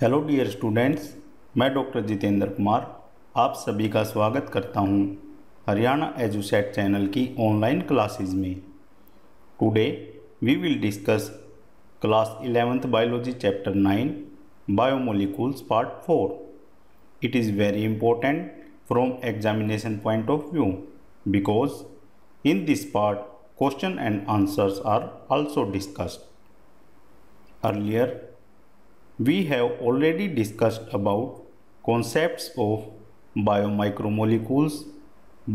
Hello dear students, मैं doctor Jitendra Kumar आप सभी का स्वागत करता हूं हरियाणा एजुसेट चैनल की ऑनलाइन क्लासेस में। Today we will discuss class 11th biology chapter 9 biomolecules part 4। It is very important from examination point of view because in this part question and answers are also discussed. Earlier we have already discussed about concepts of biomicromolecules,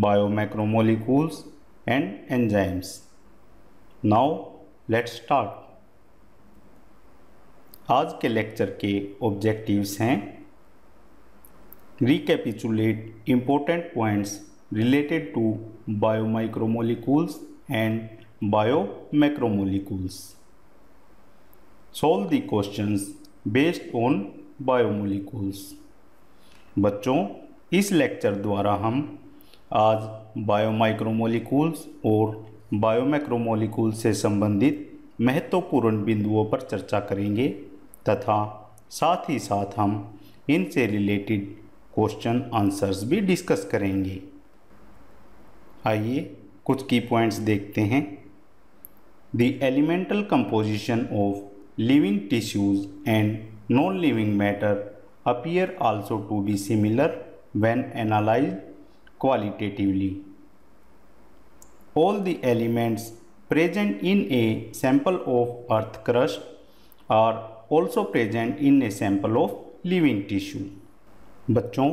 biomacromolecules and enzymes. Now let's start. आज के lecture के objectives हैं recapitulate important points related to biomicromolecules and biomacromolecules. Solve the questions based on biomolecules. बच्चों, इस lecture द्वारा हम आज बायोमाइक्रोमोलिक्यूल्स और बायोमैक्रोमोलिक्यूल्स से संबंधित महत्वपूर्ण बिंदुओं पर चर्चा करेंगे तथा साथ ही साथ हम इनसे रिलेटेड क्वेश्चन आंसर्स भी डिस्कस करेंगे। आइए कुछ की पॉइंट्स देखते हैं। The elemental composition of living tissues and non-living matter appear also to be similar when analyzed qualitatively. All the elements present in a sample of earth crust are also present in a sample of living tissue. बच्चों,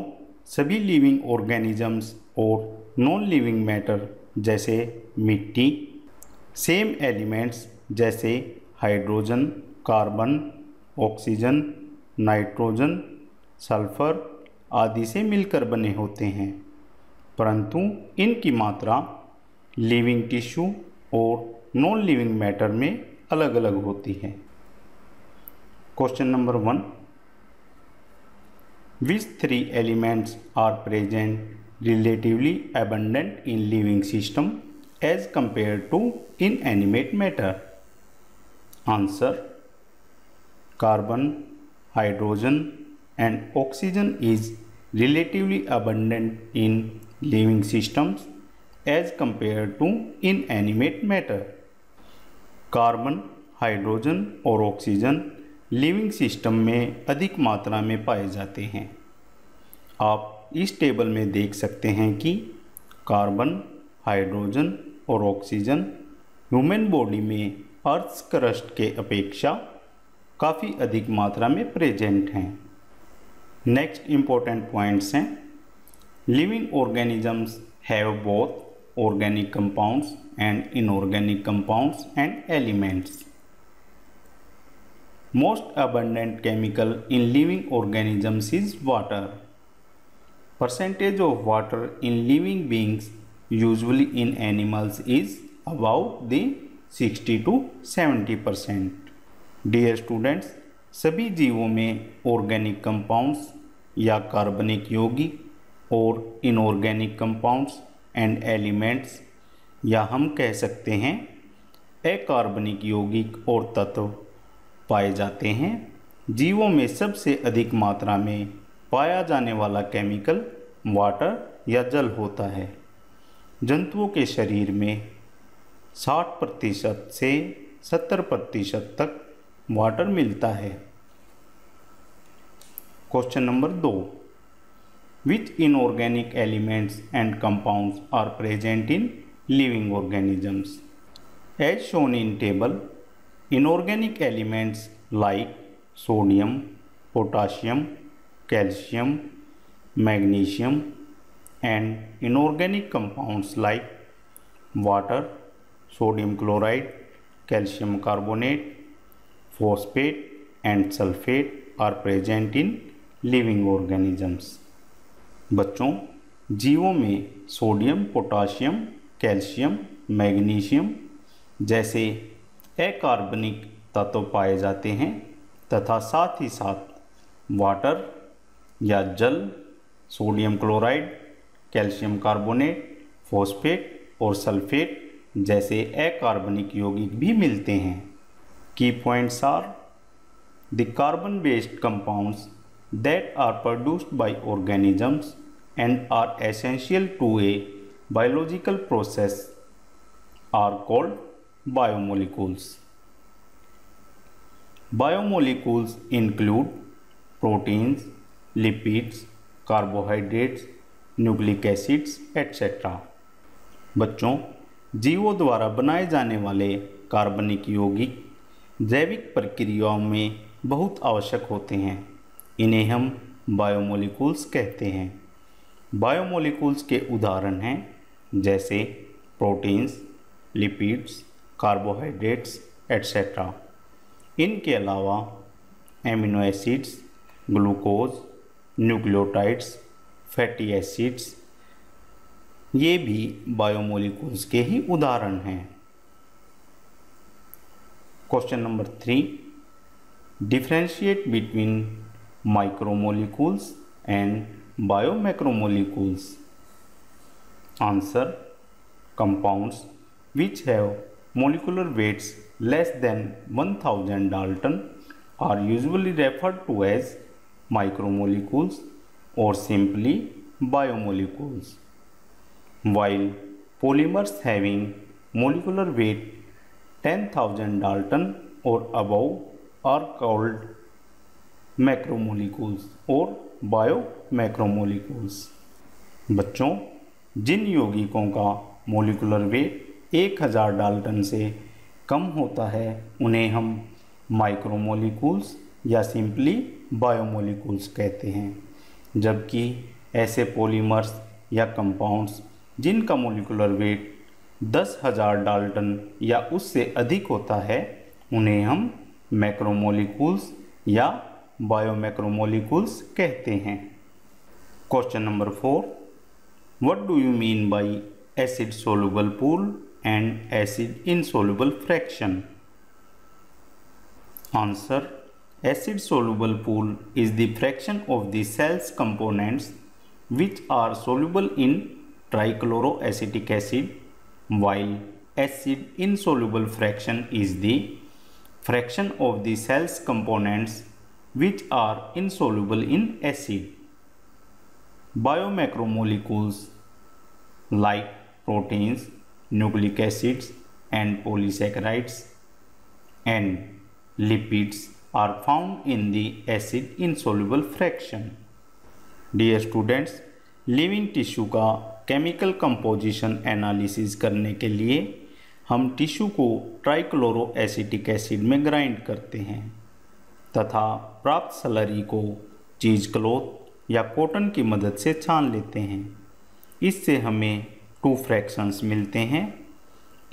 सभी living organisms और non living matter जैसे मिट्टी, same elements जैसे hydrogen, carbon, oxygen, nitrogen, sulphur आदि से मिलकर बने होते हैं, परंतु इनकी मात्रा लिविंग टिश्यू और नॉन लिविंग मैटर में अलग अलग होती है। Question number 1, which 3 elements are present relatively abundant in living system as compared to inanimate matter? Answer: carbon, hydrogen and oxygen is relatively abundant in living systems as compared to inanimate matter. Carbon, hydrogen और oxygen living system में अधिक मात्रा में पाए जाते हैं। आप इस टेबल में देख सकते हैं कि कार्बन, हाइड्रोजन और ऑक्सीजन ह्यूमन बॉडी में अर्थ क्रस्ट के अपेक्षा काफ़ी अधिक मात्रा में प्रेजेंट हैं। नेक्स्ट इम्पोर्टेंट पॉइंट्स हैं, living organisms have both organic compounds and inorganic compounds and elements. Most abundant chemical in living organisms is water. Percentage of water in living beings usually in animals is about the 60 to 70%। Dear students, सभी जीवों में organic compounds या कार्बनिक यौगिक और inorganic compounds and elements या हम कह सकते हैं अकार्बनिक यौगिक और तत्व पाए जाते हैं। जीवों में सबसे अधिक मात्रा में पाया जाने वाला केमिकल वाटर या जल होता है। जंतुओं के शरीर में 60% से 70% तक वाटर मिलता है। Question number 2, which inorganic elements and compounds are present in living organisms? As shown in table, inorganic elements like sodium, potassium, calcium, magnesium and inorganic compounds like water, sodium chloride, calcium carbonate, phosphate and sulfate are present in living organisms. बच्चों, जीवों में sodium, potassium, calcium, magnesium जैसे अकार्बनिक तत्व पाए जाते हैं तथा साथ ही साथ वाटर या जल, sodium chloride, calcium carbonate, phosphate और सल्फेट जैसे अकार्बनिक यौगिक भी मिलते हैं। Key points are the carbon-based compounds that are produced by organisms and are essential to a biological process are called biomolecules. Biomolecules include proteins, lipids, carbohydrates, nucleic acids etcetera. बच्चों, जीवों द्वारा बनाए जाने वाले कार्बनिक यौगिक जैविक प्रक्रियाओं में बहुत आवश्यक होते हैं। इन्हें हम बायोमोलिक्यूल्स कहते हैं। बायोमोलिक्यूल्स के उदाहरण हैं जैसे प्रोटीन्स, लिपिड्स, कार्बोहाइड्रेट्स एट्सेट्रा। इनके अलावा amino acids, glucose, nucleotides, fatty acids ये भी बायोमोलिक्यूल्स के ही उदाहरण हैं। Question number 3, differentiate between micromolecules and biomacromolecules. Answer, compounds which have molecular weights less than 1000 Dalton are usually referred to as micromolecules or simply biomolecules, while polymers having molecular weight 10,000 Dalton or above are called macromolecules or biomacromolecules। बच्चों, जिन यौगिकों का molecular weight 1000 Dalton से कम होता है उन्हें हम micromolecules या simply biomolecules कहते हैं, जबकि ऐसे पॉलीमर्स या कंपाउंड्स जिनका मोलिकुलर वेट 10,000 डाल्टन या उससे अधिक होता है उन्हें हम मैक्रोमोलिक्यूल्स या बायोमैक्रोमोलिक्यूल्स कहते हैं। Question number 4, what do you mean bye acid soluble pool and acid insoluble fraction? Answer, acid soluble pool is the fraction of the cell's components which are soluble in trichloroacetic acid, while acid insoluble fraction is the fraction of the cell's components which are insoluble in acid. Biomacromolecules like proteins, nucleic acids and polysaccharides and lipids are found in the acid insoluble fraction. Dear students, living tissue का chemical composition analysis करने के लिए हम tissue को trichloroacetic acid में grind करते हैं तथा प्राप्त स्लरी को चीज क्लॉथ या कॉटन की मदद से छान लेते हैं। इससे हमें 2 फ्रैक्शंस मिलते हैं।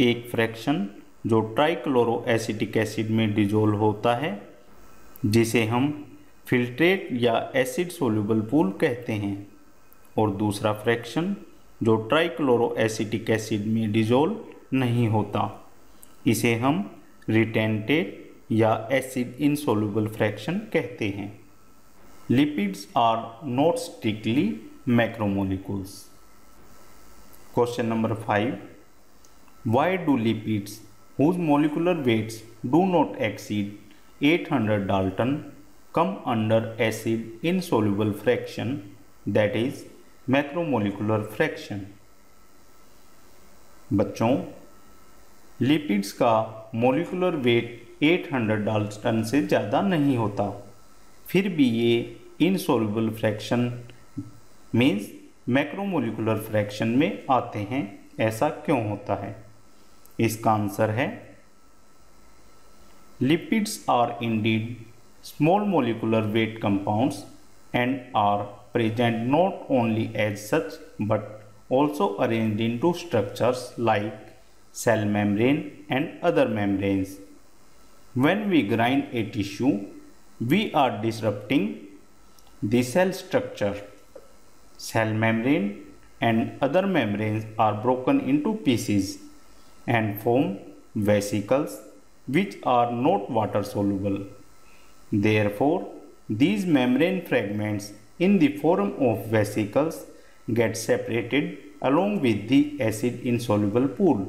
एक फ्रैक्शन जो ट्राइक्लोरोएसिटिक एसिड में डिजोल्व होता है जिसे हम फिल्ट्रेट या एसिड सोल्यूबल पूल कहते हैं, और दूसरा फ्रैक्शन जो ट्राइक्लोरोएसिटिक एसिड में डिजोल्व नहीं होता, इसे हम रिटेंटेट या एसिड इनसोल्यूबल फ्रैक्शन कहते हैं। Lipids are not strictly macromolecules. Question number 5, why do lipids whose molecular weights do not exceed 800 Dalton come under acid insoluble fraction, that is macromolecular fraction? बच्चों, lipids का molecular weight 800 Dalton से ज़्यादा नहीं होता, फिर भी ये insoluble fraction means macromolecular fraction में आते हैं। ऐसा क्यों होता है? इसका आंसर है, lipids are indeed small molecular weight compounds and are present not only as such but also arranged into structures like cell membrane and other membranes. When we grind a tissue, we are disrupting the cell structure. Cell membrane and other membranes are broken into pieces and form vesicles which are not water soluble. Therefore, these membrane fragments in the form of vesicles get separated along with the acid insoluble pool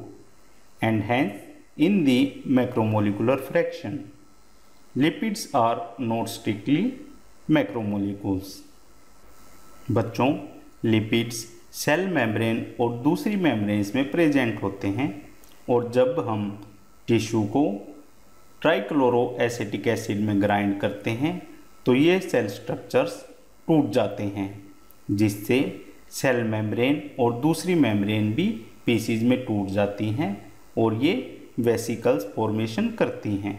and hence in the macromolecular fraction. Lipids are not strictly macromolecules. बच्चों, lipids cell membrane और दूसरी membranes में present होते हैं और जब हम tissue को ट्राइक्लोरोएसिटिक एसिड में ग्राइंड करते हैं तो ये सेल स्ट्रक्चर्स टूट जाते हैं, जिससे सेल मेम्ब्रेन और दूसरी मेम्ब्रेन भी पीसीज में टूट जाती हैं और ये वेसिकल्स फॉर्मेशन करती हैं।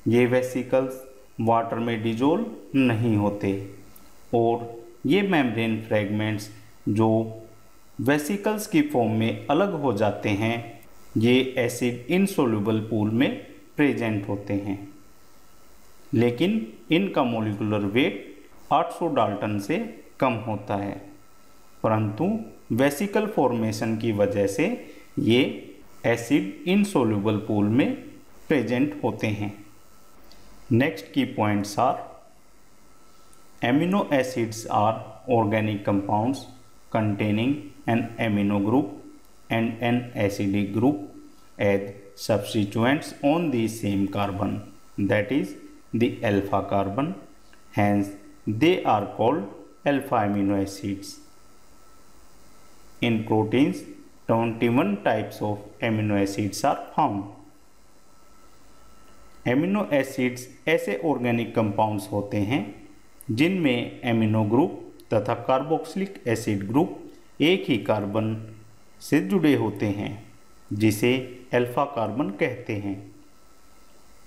ये वेसिकल्स वाटर में डिजोल्व नहीं होते और ये मेम्ब्रेन फ्रेगमेंट्स जो वेसिकल्स की फॉर्म में अलग हो जाते हैं, ये एसिड इनसोल्यूबल पूल में प्रेजेंट होते हैं, लेकिन इनका मोलिकुलर वेट 800 डाल्टन से कम होता है, परंतु वेसिकल फॉर्मेशन की वजह से ये एसिड इनसोल्यूबल पूल में प्रेजेंट होते हैं। Next key points are amino acids are organic compounds containing an amino group and an acidic group as substituents on the same carbon, that is the alpha carbon. Hence they are called alpha amino acids. In proteins 21 types of amino acids are found. Amino acids ऐसे organic compounds होते हैं जिनमें amino group तथा carboxylic acid group एक ही carbon से जुड़े होते हैं, जिसे अल्फा कार्बन कहते हैं।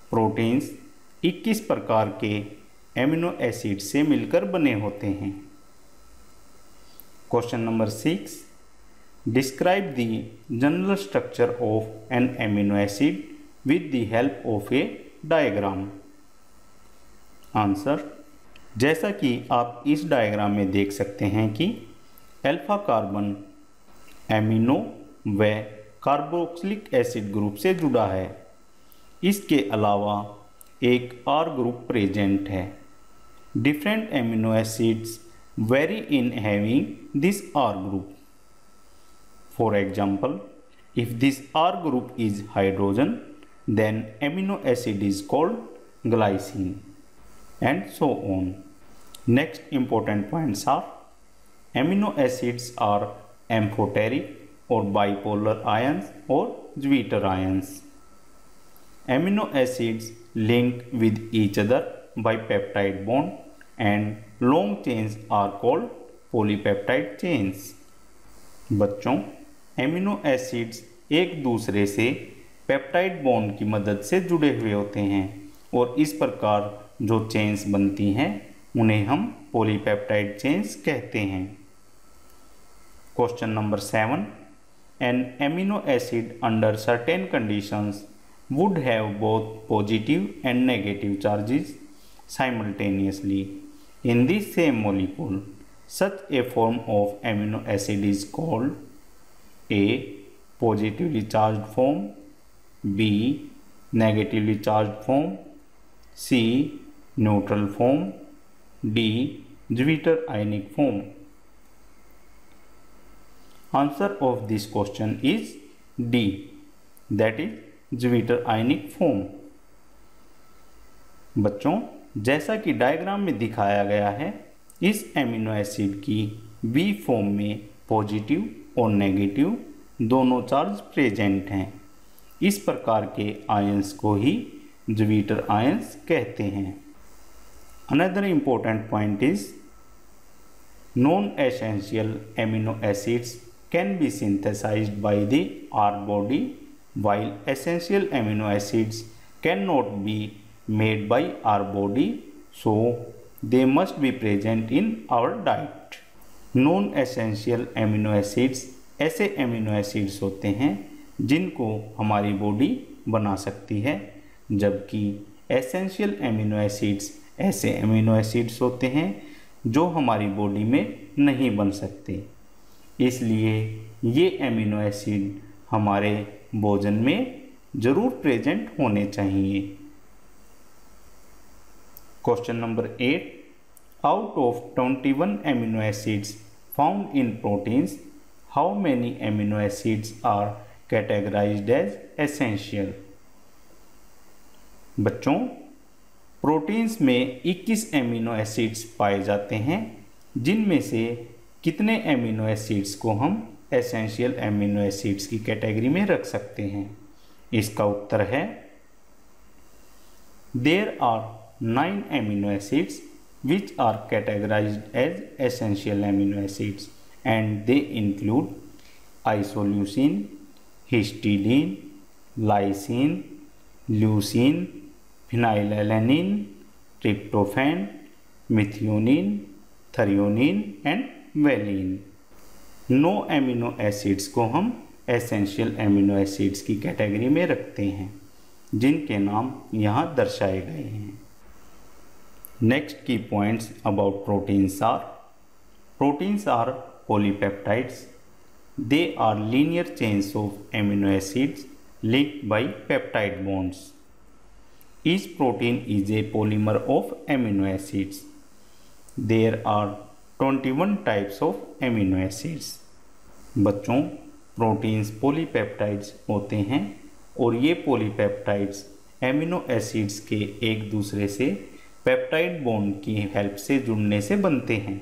प्रोटीन्स 21 प्रकार के एमिनो एसिड से मिलकर बने होते हैं। Question number 6, describe the general structure of an amino acid with the help of a diagram. Answer, जैसा कि आप इस डायग्राम में देख सकते हैं कि अल्फा कार्बन एमिनो व कार्बोक्सिलिक एसिड ग्रुप से जुड़ा है। इसके अलावा एक आर ग्रुप प्रेजेंट है। Different amino acids vary in having this R group. For example, if this R group is hydrogen then amino acid is called glycine and so on. Next important points are amino acids are amphoteric or bipolar ions or Zwitter ions. Amino acids link with each other by peptide bond and long chains are called polypeptide chains. बच्चों, amino acids एक दूसरे से peptide bond की मदद से जुड़े हुए होते हैं और इस प्रकार जो चेन्स बनती हैं उन्हें हम पॉलीपेप्टाइड चेन्स कहते हैं। Question number 7, an amino acid under certain conditions would have both positive and negative charges simultaneously in the same molecule. Such a form of amino acid is called A positively charged form, B negatively charged form, C neutral form, D zwitter ionic form. Answer of this question is D, that is zwitter ionic form. बच्चों, जैसा कि diagram में दिखाया गया है, इस amino acid की B form में पॉजिटिव और नेगेटिव दोनों चार्ज प्रेजेंट हैं। इस प्रकार के आयंस को ही ज्विटर आयंस कहते हैं। Another important point is non-essential amino acids can be synthesized by the R body, while essential amino acids cannot be made by R body, so they must be present in our diet. Non-essential amino acids ऐसे amino acids होते हैं जिनको हमारी body बना सकती है, जबकि essential amino acids ऐसे एमिनो एसिड्स होते हैं जो हमारी बॉडी में नहीं बन सकते। इसलिए ये एमिनो एसिड हमारे भोजन में ज़रूर प्रेजेंट होने चाहिए। Question number 8, out of 21 amino acids found in proteins, how many amino acids are categorized as essential. बच्चों, प्रोटीन्स में 21 एमिनो एसिड्स पाए जाते हैं, जिनमें से कितने एमिनो एसिड्स को हम एसेंशियल एमिनो एसिड्स की कैटेगरी में रख सकते हैं? इसका उत्तर है there are 9 amino acids which are categorized as essential amino acids, and they include isoleucine, histidine, lysine, leucine, phenylalanine, tryptophan, methionine, threonine and valine. 9 amino acids को हम एसेंशियल एमिनो एसिड्स की कैटेगरी में रखते हैं, जिनके नाम यहाँ दर्शाए गए हैं। Next key points about proteins are polypeptides. They are linear chains of amino acids linked by peptide bonds. Each protein is a polymer of amino acids. There are 21 types of amino acids. बच्चों, proteins polypeptides होते हैं और ये polypeptides amino acids के एक दूसरे से peptide bond की हेल्प से जुड़ने से बनते हैं,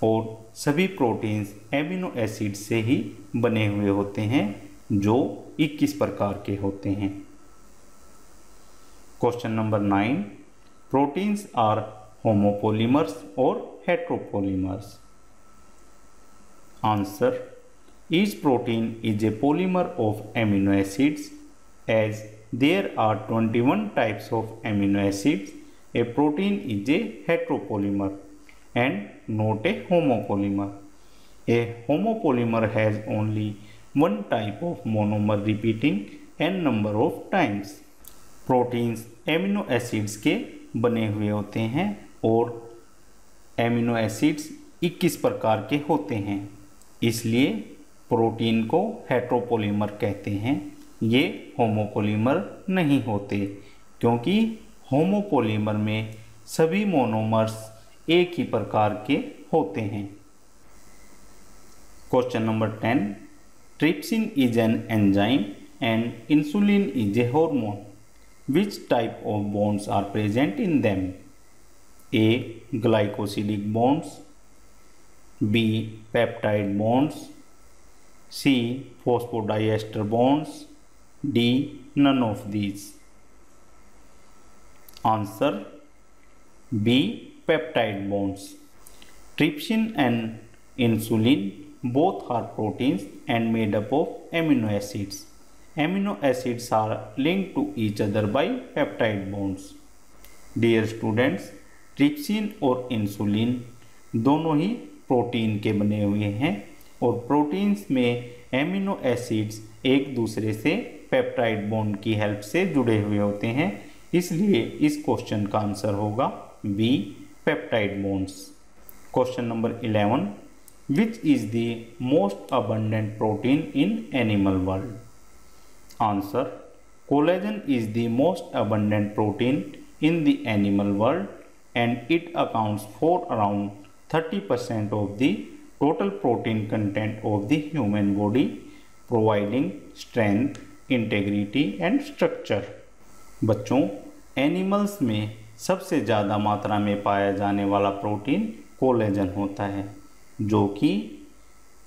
और सभी प्रोटीन्स एमिनो एसिड से ही बने हुए होते हैं, जो 21 प्रकार के होते हैं। Question number 9, proteins are homopolymers और heteropolymers? Answer, each protein is a polymer of amino acids as there are 21 types of amino acids. A protein is a heteropolymer and not a homopolymer. A homopolymer has only one type of monomer repeating n number of times. Proteins amino acids के बने हुए होते हैं और amino acids 21 प्रकार के होते हैं, इसलिए प्रोटीन को हेट्रोपोलीमर कहते हैं। ये होमोपोलीमर नहीं होते, क्योंकि होमोपोलीमर में सभी मोनोमर्स एक ही प्रकार के होते हैं। Question number 10, trypsin is an enzyme and insulin is a hormone. Which type of bonds are present in them? A, glycosidic bonds, B, peptide bonds, C, phosphodiester bonds, D, none of these. Answer, B, peptide bonds. Trypsin and insulin both are proteins and made up of amino acids. Amino acids are linked to each other by peptide bonds. Dear students, trypsin और insulin दोनों ही protein के बने हुए हैं, और proteins में amino acids एक दूसरे से पेप्टाइड बॉन्ड की हेल्प से जुड़े हुए होते हैं, इसलिए इस क्वेश्चन का आंसर होगा B, peptide bonds. Question number 11, which is the most abundant protein in animal world? Answer, collagen is the most abundant protein in the animal world and it accounts for around 30% of the total protein content of the human body, providing strength, integrity and structure. बच्चों, animals में सबसे ज़्यादा मात्रा में पाया जाने वाला protein collagen होता है, जो कि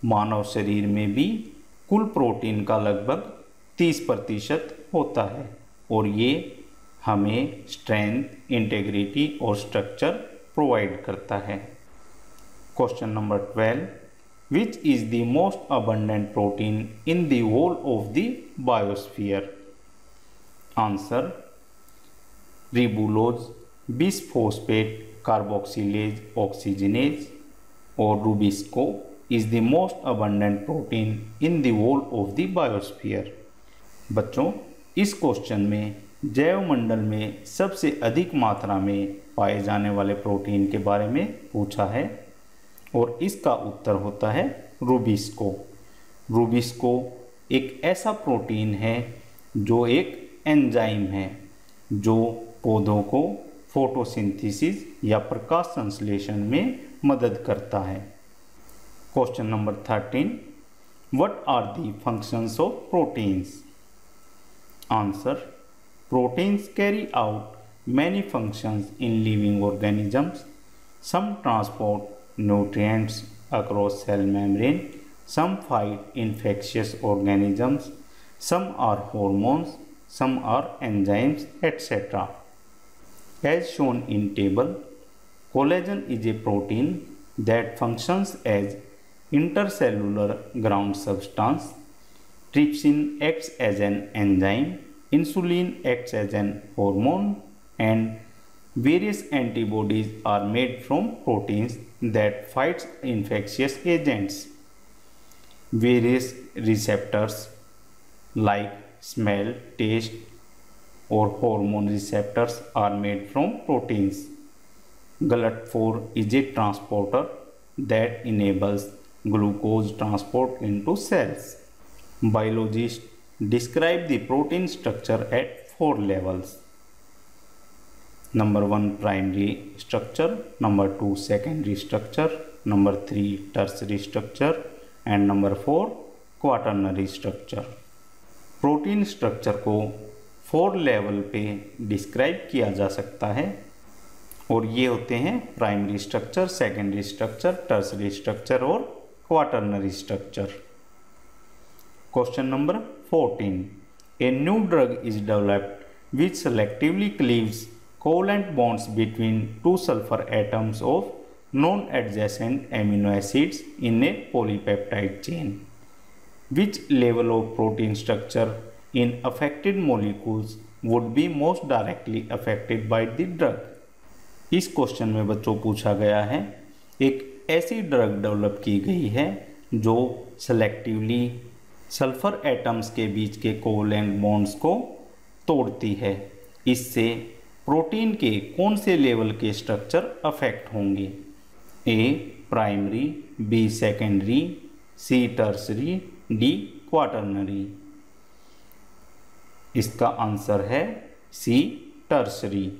मानव शरीर में भी कुल प्रोटीन का लगभग 30% होता है, और ये हमें स्ट्रेंथ, इंटेग्रिटी और स्ट्रक्चर प्रोवाइड करता है. Question number 12, which is the most abundant protein in the whole of the biosphere? Answer, ribulose, bisphosphate carboxylase oxygenase और rubisco is the most abundant protein in the whole of the biosphere. बच्चों, इस question में जैवमंडल में सबसे अधिक मात्रा में पाए जाने वाले प्रोटीन के बारे में पूछा है, और इसका उत्तर होता है रूबिस्को. रूबिस्को एक ऐसा प्रोटीन है जो एक एंजाइम है, जो पौधों को फोटोसिंथेसिस या प्रकाश संश्लेषण में मदद करता है. Question number 13, what are the functions of proteins? Answer, proteins carry out many functions in living organisms. Some transport nutrients across cell membrane, some fight infectious organisms, some are hormones, some are enzymes, etc. As shown in table, collagen is a protein that functions as intercellular ground substance. Trypsin acts as an enzyme, insulin acts as an hormone, and various antibodies are made from proteins that fight infectious agents. Various receptors like smell, taste, or hormone receptors are made from proteins. GLUT4 is a transporter that enables glucose transport into cells. Biologists describe the protein structure at 4 levels. Number 1 primary structure, number 2 secondary structure, number 3 tertiary structure, and number 4 quaternary structure. Protein structure को 4 level पे describe किया जा सकता है और ये होते हैं primary structure, secondary structure, tertiary structure और quaternary structure. Question number 14. A new drug is developed which selectively cleaves covalent bonds between two sulfur atoms of non-adjacent amino acids in a polypeptide chain. Which level of protein structure in affected molecules would be most directly affected by the drug? इस question में बच्चों पूछा गया है एक ऐसी drug develop की गई है जो सेलेक्टिवली सल्फर एटम्स के बीच के कोवलेंट बॉन्ड्स को तोड़ती है. इससे प्रोटीन के कौन से लेवल के स्ट्रक्चर अफेक्ट होंगे? ए primary, B secondary, C tertiary, D quaternary. इसका आंसर है सी tertiary.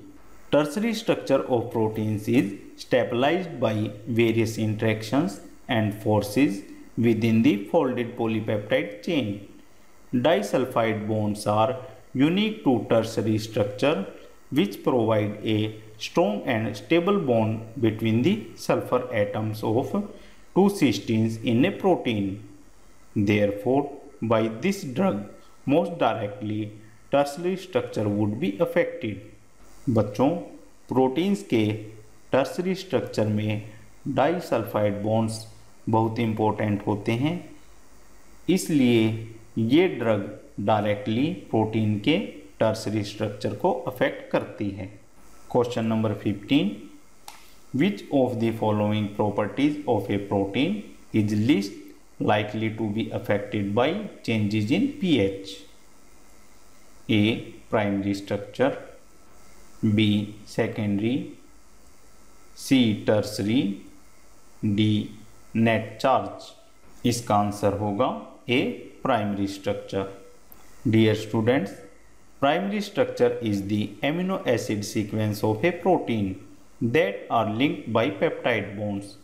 Tertiary structure of proteins is stabilized by various interactions and forces within the folded polypeptide chain. Disulfide bonds are unique to tertiary structure which provide a strong and stable bond between the sulfur atoms of two cysteines in a protein. Therefore, by this drug, most directly tertiary structure would be affected. बच्चों, proteins के tertiary structure में disulphide bonds बहुत important होते हैं, इसलिए ये drug directly protein के tertiary structure को अफेक्ट करती है. Question number 15. Which of the following properties of a protein is least likely to be affected by changes in pH? A primary structure, B secondary, C tertiary, D net charge. इसका answer होगा A primary structure. Dear students, primary structure is the amino acid sequence of a protein that are linked by peptide bonds.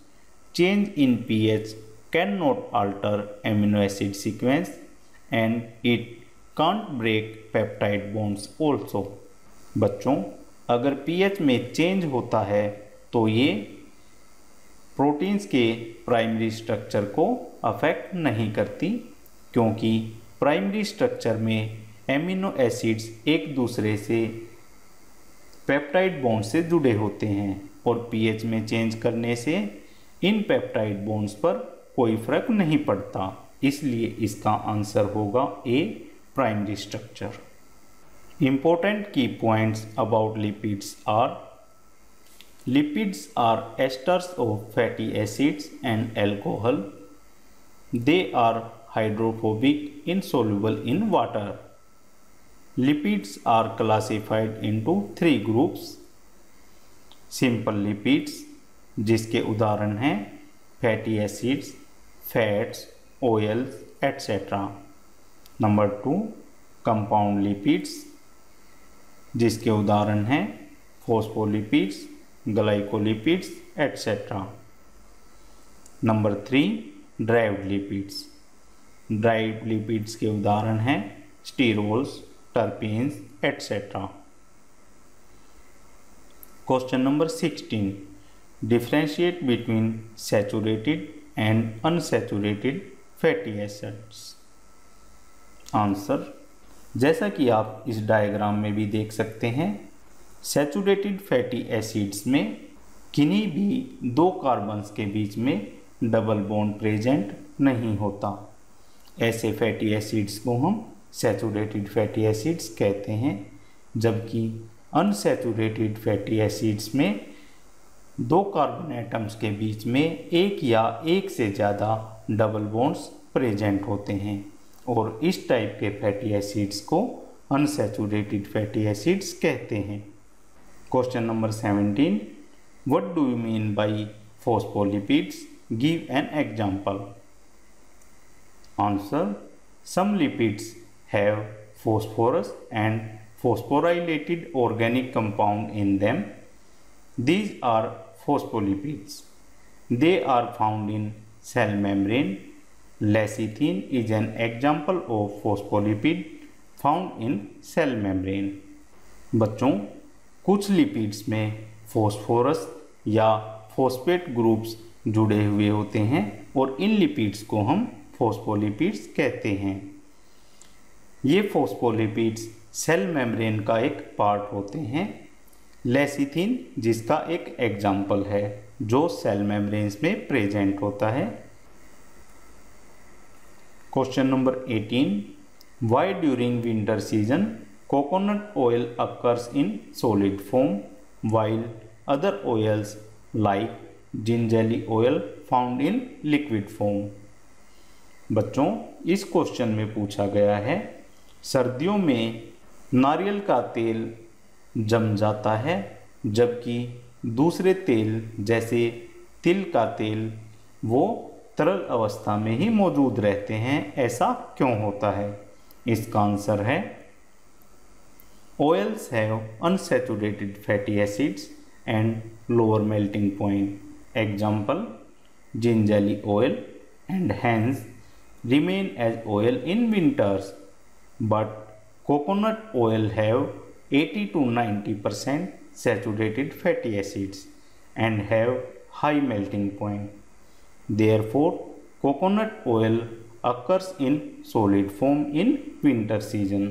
Change in pH cannot alter amino acid sequence and it can't break peptide bonds also. बच्चों, अगर pH में change होता है तो ये proteins के primary structure को affect नहीं करती, क्योंकि प्राइमरी स्ट्रक्चर में एमिनो एसिड्स एक दूसरे से पेप्टाइड बॉन्ड से जुड़े होते हैं और पीएच में चेंज करने से इन पेप्टाइड बॉन्ड्स पर कोई फर्क नहीं पड़ता. इसलिए इसका आंसर होगा A primary structure. Important key points about lipids are: lipids are esters of fatty acids and alcohol. They are hydrophobic, insoluble in water. Lipids are classified into 3 groups. Simple lipids, जिसके उदाहरण हैं fatty acids, fats, oils etc. Number 2 compound lipids, जिसके उदाहरण हैं phospholipids, glycolipids etc. Number 3 derived lipids. Derived lipids के उदाहरण हैं sterols, terpenes etc. Question number 16, differentiate between saturated and unsaturated fatty acids. Answer, जैसा कि आप इस डायग्राम में भी देख सकते हैं, सैचुरेटेड फैटी एसिड्स में किन्हीं भी दो कार्बन्स के बीच में डबल बॉन्ड प्रेजेंट नहीं होता। ऐसे फैटी एसिड्स को हम सैचुरेटेड फैटी एसिड्स कहते हैं, जबकि अनसैचुरेटेड फैटी एसिड्स में दो कार्बन एटम्स के बीच में एक या एक से ज़्यादा डबल बॉन्ड्स प्रेजेंट होते हैं और इस टाइप के फैटी एसिड्स को अनसैचुरेटेड फैटी एसिड्स कहते हैं। Question number 17, what do you mean by phospholipids, give an example. Answer, some lipids have phosphorus and phosphorylated organic compound in them. These are phospholipids. They are found in cell membrane. Lecithin is an example of phospholipid found in cell membrane. बच्चों, कुछ lipids में phosphorus या phosphate groups जुड़े हुए होते हैं और इन lipids को हम फॉस्फोलिपिड्स कहते हैं। ये फॉस्फोलिपिड्स सेल मेम्ब्रेन का एक पार्ट होते हैं। लेसिथिन जिसका एक एग्जाम्पल है जो सेल मेम्ब्रेन्स में प्रेजेंट होता है। Question number 18, why during winter season coconut oil occurs in solid form while other oils like gingelly oil found in liquid form. बच्चों, इस क्वेश्चन में पूछा गया है, सर्दियों में नारियल का तेल जम जाता है जबकि दूसरे तेल जैसे तिल का तेल वो तरल अवस्था में ही मौजूद रहते हैं, ऐसा क्यों होता है? इसका आंसर है, oils have unsaturated fatty acids and lower melting point, example gingelly oil, and hence remain as oil in winters, but coconut oil have 80 to 90% saturated fatty acids and have high melting point. Therefore, coconut oil occurs in solid form in winter season.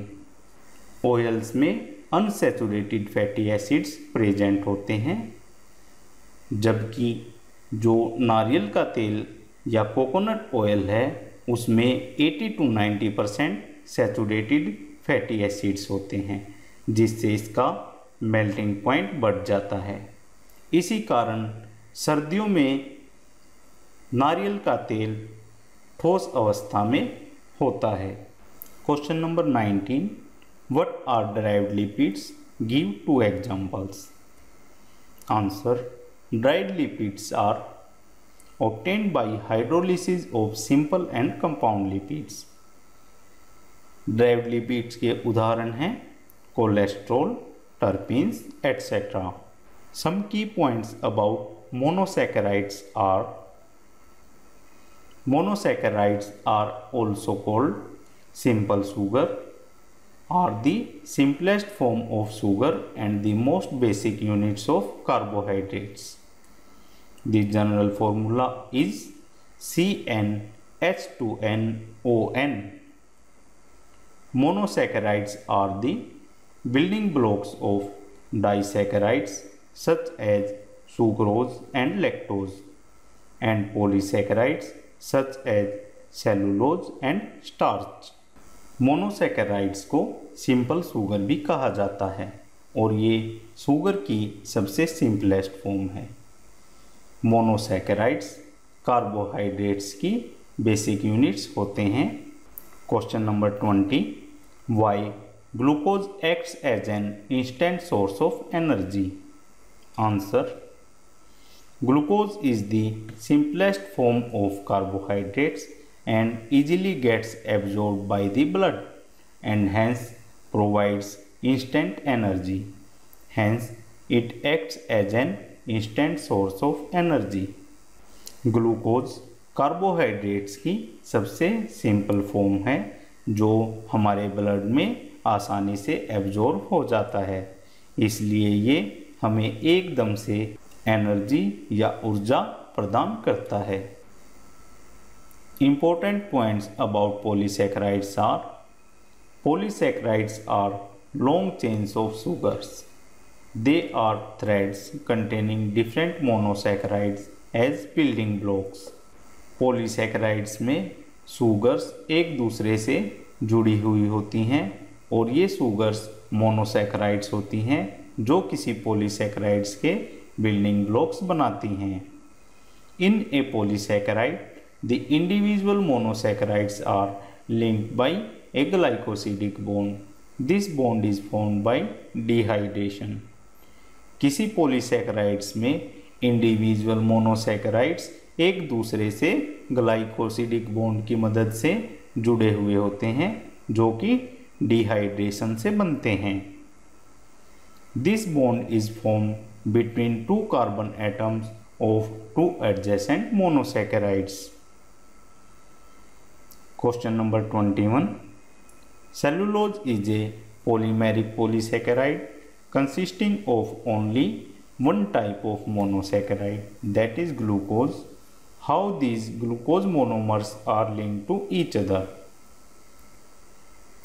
Oils में unsaturated fatty acids present होते हैं, जबकि जो नारियल का तेल या coconut oil है उसमें 80 to 90% सैचुरेटेड फैटी एसिड्स होते हैं, जिससे इसका मेल्टिंग पॉइंट बढ़ जाता है। इसी कारण सर्दियों में नारियल का तेल ठोस अवस्था में होता है। Question number 19, what are derived lipids, give 2 examples. Answer, derived lipids are obtained by hydrolysis of simple and compound lipids. Derived lipids के उदाहरण हैं cholesterol, terpenes, etc. Some key points about monosaccharides are: monosaccharides are also called simple sugar, are the simplest form of sugar and the most basic units of carbohydrates. The general formula is CnH2nOn. Monosaccharides are the building blocks of disaccharides such as sucrose and lactose, and polysaccharides such as cellulose and starch. मोनोसैकेराइड्स को simple sugar भी कहा जाता है और ये sugar की सबसे सिंपलेस्ट फॉर्म है। मोनोसैकेराइड्स कार्बोहाइड्रेट्स की बेसिक यूनिट्स होते हैं। Question number 20, why glucose acts as an instant source of energy. Answer, glucose is the simplest form of carbohydrates and easily gets absorbed by the blood and hence provides instant energy. Hence, it acts as an instant source of energy. Glucose carbohydrates की सबसे simple form है जो हमारे blood में आसानी से absorb हो जाता है, इसलिए ये हमें एकदम से एनर्जी या ऊर्जा प्रदान करता है। Important points about polysaccharides are: polysaccharides are long chains of sugars. They are threads containing different monosaccharides as building blocks. Polysaccharides में sugars एक दूसरे से जुड़ी हुई होती हैं और ये sugars monosaccharides होती हैं जो किसी polysaccharides के building blocks बनाती हैं। In a polysaccharide, the individual monosaccharides are linked by a glycosidic bond. This bond is formed by dehydration. किसी पॉलीसैकेराइड्स में इंडिविजुअल मोनोसैकेराइड्स एक दूसरे से ग्लाइकोसिडिक बॉन्ड की मदद से जुड़े हुए होते हैं जो कि डिहाइड्रेशन से बनते हैं। This bond is formed between two carbon atoms of two adjacent monosaccharides. Question number 21. Cellulose is a polymeric polysaccharide consisting of only one type of monosaccharide, that is glucose. How these glucose monomers are linked to each other?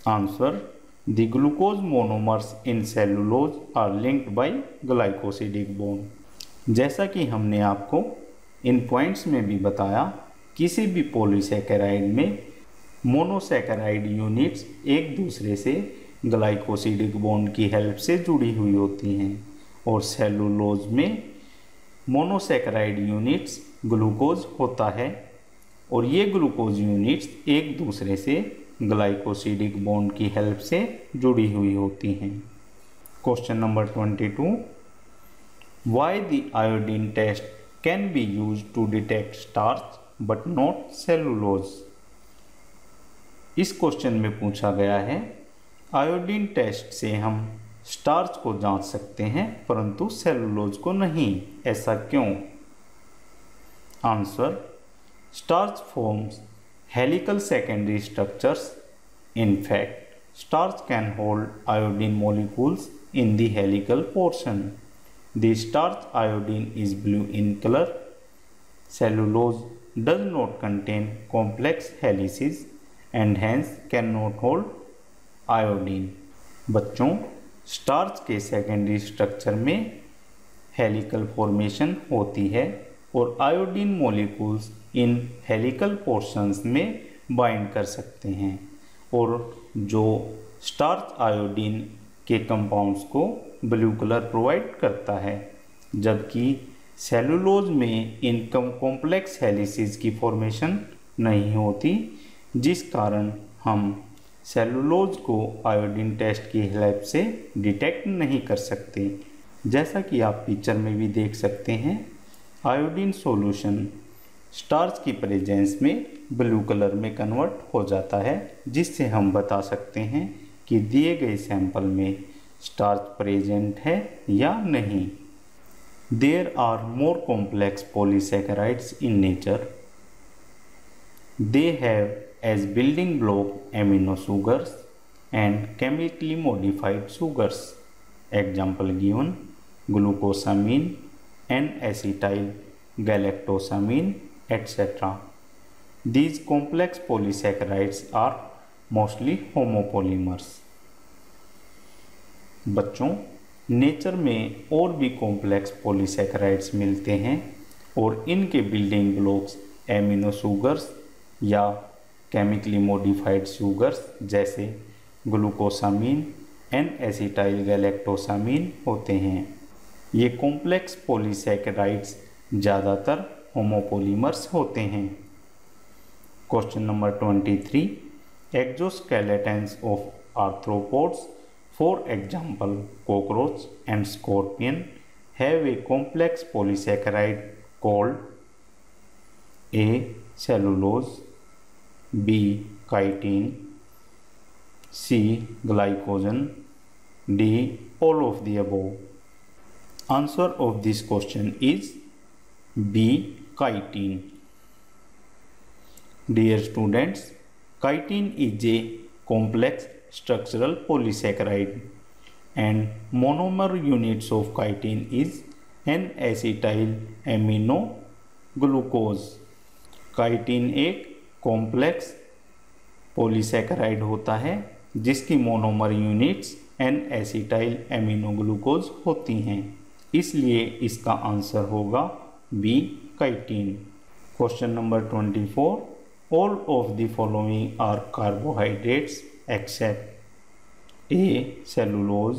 Answer: the glucose monomers in cellulose are linked by glycosidic bond. जैसा कि हमने आपको इन points में भी बताया, किसी भी polysaccharide में मोनोसैकेराइड यूनिट्स एक दूसरे से ग्लाइकोसिडिक बॉन्ड की हेल्प से जुड़ी हुई होती हैं और सेलुलोज में मोनोसैकेराइड यूनिट्स ग्लूकोज होता है और ये ग्लूकोज यूनिट्स एक दूसरे से ग्लाइकोसिडिक बॉन्ड की हेल्प से जुड़ी हुई होती हैं। Question number 22. Why the iodine test can be used to detect starch but not cellulose? इस क्वेश्चन में पूछा गया है आयोडीन टेस्ट से हम स्टार्च को जांच सकते हैं परंतु सेलुलोज को नहीं, ऐसा क्यों? Answer: starch forms helical secondary structures. In fact starch can hold iodine molecules in the helical portion. The starch iodine is blue in color. Cellulose does not contain complex helices and hence cannot hold iodine. बच्चों, starch के secondary structure में helical formation होती है और iodine molecules in helical portions में bind कर सकते हैं और जो स्टार्च आयोडीन के कंपाउंड्स को ब्लू कलर प्रोवाइड करता है, जबकि सेलुलोज में इन कॉम्प्लेक्स हेलिसेस की फॉर्मेशन नहीं होती, जिस कारण हम सेलुलोज को आयोडीन टेस्ट की हेल्प से डिटेक्ट नहीं कर सकते। जैसा कि आप पिक्चर में भी देख सकते हैं, आयोडीन सॉल्यूशन स्टार्च की प्रेजेंस में ब्लू कलर में कन्वर्ट हो जाता है, जिससे हम बता सकते हैं कि दिए गए सैंपल में स्टार्च प्रेजेंट है या नहीं। There are more complex polysaccharides in nature. They have as building block amino sugars and chemically modified sugars. Example given: glucosamine, N-acetyl galactosamine, etc. These complex polysaccharides are mostly homopolymers. बच्चों, nature में और भी complex polysaccharides मिलते हैं और इनके building blocks amino sugars या chemically modified sugars जैसे ग्लूकोसामीन, N-acetyl galactosamine होते हैं। ये कॉम्प्लेक्स पॉलीसैकेराइड्स ज़्यादातर होमोपोलीमर्स होते हैं। Question number 23. Exoskeletons of arthropods, for example cockroach and scorpion, have a complex polysaccharide called A. cellulose, B. chitin, C. glycogen, D. all of the above. Answer of this question is B. chitin. Dear students, chitin is a complex structural polysaccharide. and monomer units of chitin is N-acetyl amino glucose. Chitin एक complex polysaccharide होता है जिसकी monomer units N-acetyl amino glucose होती हैं, इसलिए इसका answer होगा B chitin. Question number 24, all of the following are carbohydrates except A cellulose,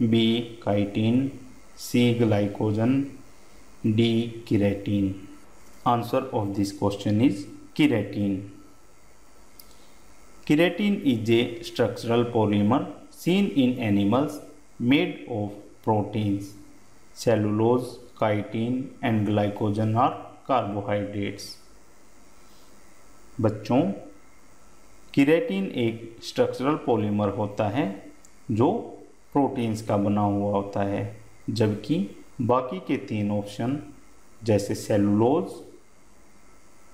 B chitin, C glycogen, D keratin. Answer of this question is keratin. Keratin is a structural polymer seen in animals made of proteins. Cellulose, chitin and glycogen are carbohydrates. बच्चों, keratin एक structural polymer होता है जो proteins का बना हुआ होता है, जबकि बाकी के तीन ऑप्शन जैसे सेलुलोज,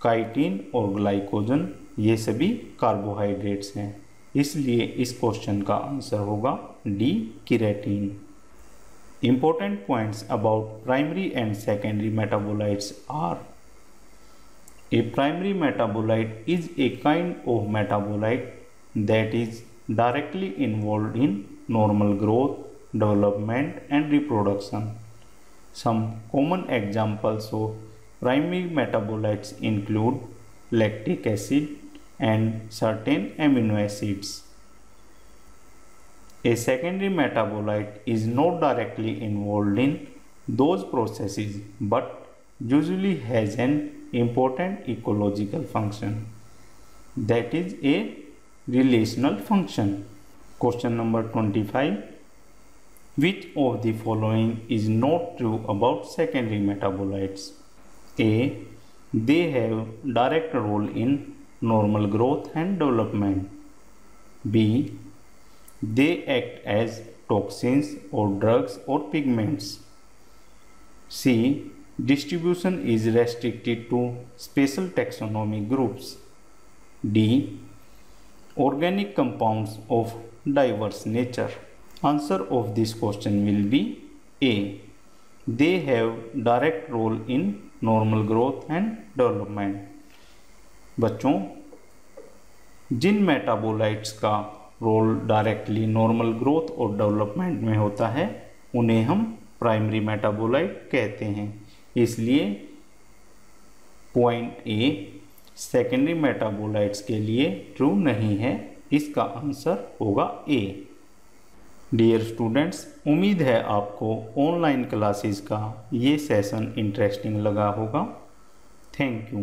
काइटिन और ग्लाइकोजन ये सभी कार्बोहाइड्रेट्स हैं, इसलिए इस क्वेश्चन का आंसर होगा D keratin. Important points about primary and secondary metabolites are, A primary metabolite is a kind of metabolite that is directly involved in normal growth, development and reproduction. Some common examples of primary metabolites include lactic acid and certain amino acids. A secondary metabolite is not directly involved in those processes but usually has an important ecological function, that is a relational function. Question number 25, which of the following is not true about secondary metabolites? A, they have direct role in normal growth and development. B, they act as toxins or drugs or pigments. C, distribution is restricted to special taxonomy groups. D, organic compounds of diverse nature. Answer of this question will be A, they have direct role in normal growth and development. बच्चों, जिन metabolites का role directly normal growth और development में होता है उन्हें हम primary metabolite कहते हैं, इसलिए पॉइंट ए सेकेंडरी मेटाबोलाइट्स के लिए ट्रू नहीं है, इसका आंसर होगा ए। डियर स्टूडेंट्स, उम्मीद है आपको ऑनलाइन क्लासेस का ये सेशन इंटरेस्टिंग लगा होगा। Thank you.